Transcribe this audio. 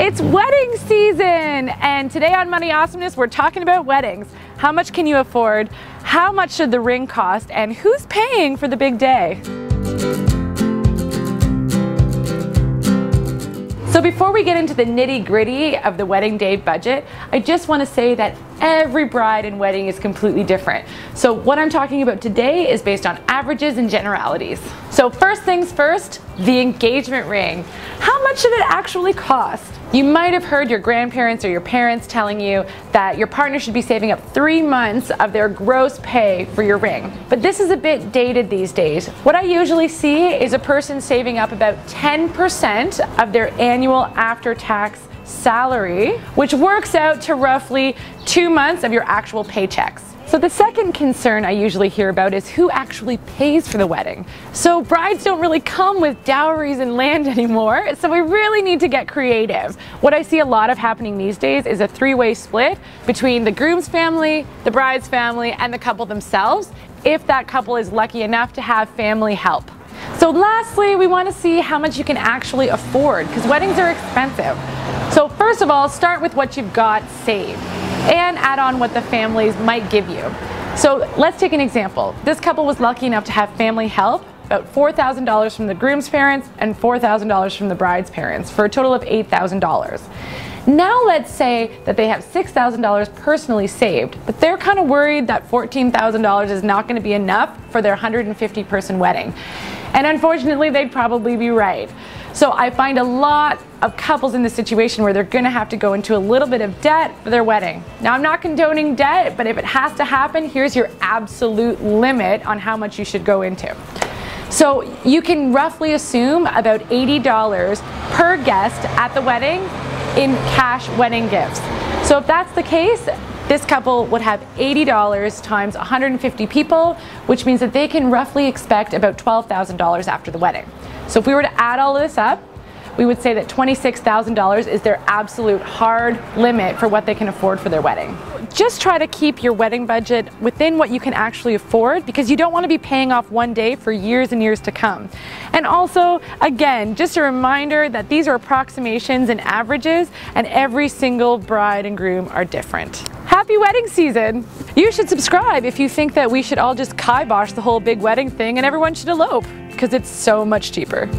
It's wedding season, and today on Money Awesomeness we're talking about weddings. How much can you afford? How much should the ring cost? And who's paying for the big day? So before we get into the nitty-gritty of the wedding day budget, I just want to say that every bride and wedding is completely different. So what I'm talking about today is based on averages and generalities. So first things first, the engagement ring. How much should it actually cost? You might have heard your grandparents or your parents telling you that your partner should be saving up 3 months of their gross pay for your ring. But this is a bit dated these days. What I usually see is a person saving up about 10% of their annual after-tax salary, which works out to roughly 2 months of your actual paychecks. So the second concern I usually hear about is who actually pays for the wedding. So brides don't really come with dowries and land anymore, so we really need to get creative. What I see a lot of happening these days is a three-way split between the groom's family, the bride's family, and the couple themselves, if that couple is lucky enough to have family help. So lastly, we want to see how much you can actually afford, because weddings are expensive. So first of all, start with what you've got saved and add on what the families might give you. So let's take an example. This couple was lucky enough to have family help, about $4,000 from the groom's parents and $4,000 from the bride's parents, for a total of $8,000. Now let's say that they have $6,000 personally saved, but they're kind of worried that $14,000 is not going to be enough for their 150-person wedding. And unfortunately, they'd probably be right. So I find a lot of couples in this situation where they're going to have to go into a little bit of debt for their wedding. Now, I'm not condoning debt, but if it has to happen, here's your absolute limit on how much you should go into. So you can roughly assume about $80 per guest at the wedding in cash wedding gifts. So if that's the case, this couple would have $80 times 150 people, which means that they can roughly expect about $12,000 after the wedding. So if we were to add all this up, we would say that $26,000 is their absolute hard limit for what they can afford for their wedding. Just try to keep your wedding budget within what you can actually afford, because you don't want to be paying off one day for years and years to come. And also, again, just a reminder that these are approximations and averages, and every single bride and groom are different. Happy wedding season! You should subscribe if you think that we should all just kibosh the whole big wedding thing and everyone should elope, because it's so much cheaper.